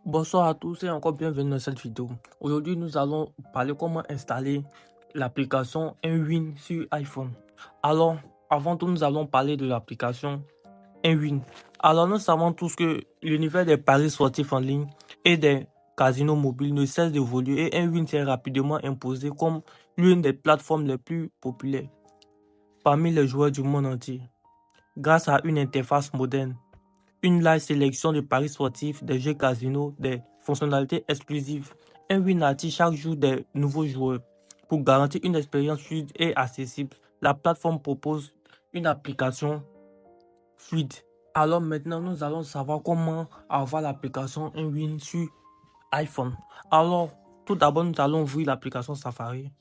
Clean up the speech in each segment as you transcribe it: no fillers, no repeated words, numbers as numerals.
Bonsoir à tous et encore bienvenue dans cette vidéo. Aujourd'hui, nous allons parler comment installer l'application Nwin sur iPhone. Alors, avant tout, nous allons parler de l'application Nwin. Alors, nous savons tous que l'univers des paris sportifs en ligne et des casinos mobiles ne cesse d'évoluer et Nwin s'est rapidement imposé comme l'une des plateformes les plus populaires parmi les joueurs du monde entier. Grâce à une interface moderne, une large sélection de paris sportifs, des jeux casino, des fonctionnalités exclusives. Nwin attire chaque jour des nouveaux joueurs. Pour garantir une expérience fluide et accessible, la plateforme propose une application fluide. Alors maintenant, nous allons savoir comment avoir l'application Nwin sur iPhone. Alors, tout d'abord, nous allons ouvrir l'application Safari.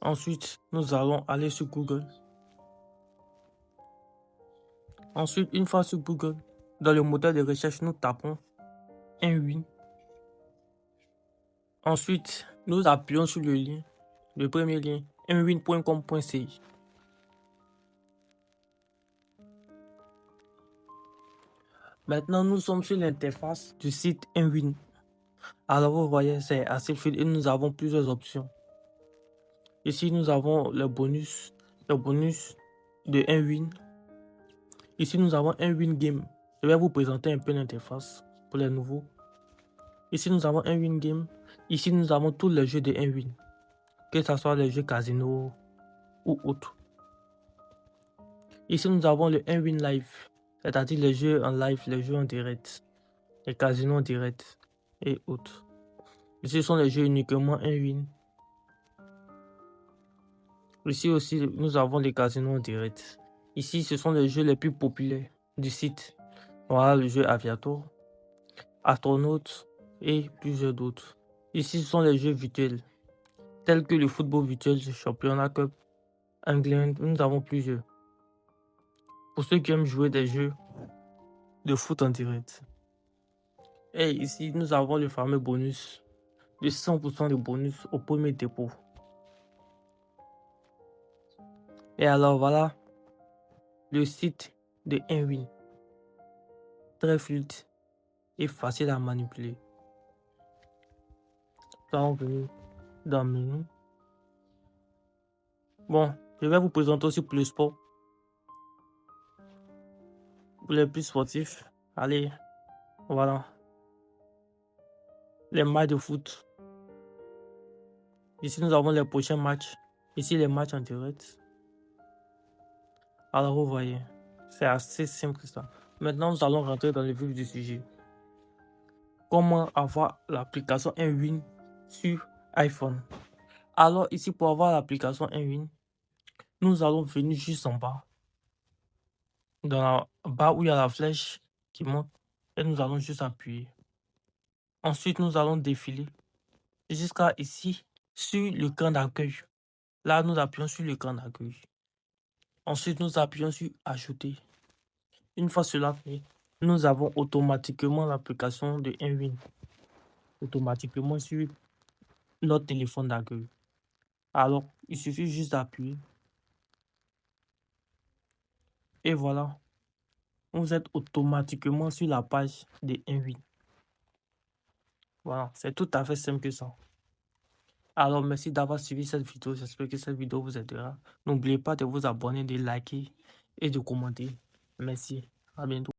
Ensuite, nous allons aller sur Google. Ensuite, une fois sur Google, dans le moteur de recherche, nous tapons Nwin. Ensuite, nous appuyons sur le lien, le premier lien, nwin.com.ci. Maintenant, nous sommes sur l'interface du site Nwin. Alors, vous voyez, c'est assez fluide et nous avons plusieurs options. Ici, nous avons le bonus de Nwin. Ici, nous avons Nwin Game. Je vais vous présenter un peu l'interface pour les nouveaux. Ici, nous avons Nwin Game. Ici, nous avons tous les jeux de Nwin, que ce soit les jeux casino ou autres. Ici, nous avons le Nwin Live, c'est-à-dire les jeux en live, les jeux en direct, les casinos en direct et autres. Ici, ce sont les jeux uniquement Nwin. Ici aussi, nous avons les casinos en direct. Ici, ce sont les jeux les plus populaires du site. Voilà le jeu Aviator, Astronaut et plusieurs d'autres. Ici, ce sont les jeux virtuels, tels que le football virtuel, le championnat cup, England. Nous avons plusieurs. Pour ceux qui aiment jouer des jeux de foot en direct. Et ici, nous avons le fameux bonus de 100% de bonus au premier dépôt. Et alors voilà le site de Nwin. Très fluide et facile à manipuler. Nous allons venir dans le menu. Bon, je vais vous présenter aussi pour le sport. Pour les plus sportifs, allez, voilà. Les matchs de foot. Ici, nous avons les prochains matchs. Ici, les matchs en direct. Alors, vous voyez, c'est assez simple que ça. Maintenant, nous allons rentrer dans le vif du sujet. Comment avoir l'application Nwin sur iPhone. Alors, ici, pour avoir l'application Nwin, nous allons venir juste en bas. Dans la barre où il y a la flèche qui monte. Et nous allons juste appuyer. Ensuite, nous allons défiler jusqu'à ici, sur l'écran d'accueil. Là, nous appuyons sur l'écran d'accueil. Ensuite, nous appuyons sur Ajouter. Une fois cela fait, nous avons automatiquement l'application de Nwin. Automatiquement sur notre téléphone d'accueil. Alors, il suffit juste d'appuyer. Et voilà. Vous êtes automatiquement sur la page de Nwin. Voilà, c'est tout à fait simple que ça. Alors, merci d'avoir suivi cette vidéo. J'espère que cette vidéo vous aidera. N'oubliez pas de vous abonner, de liker et de commenter. Merci. À bientôt.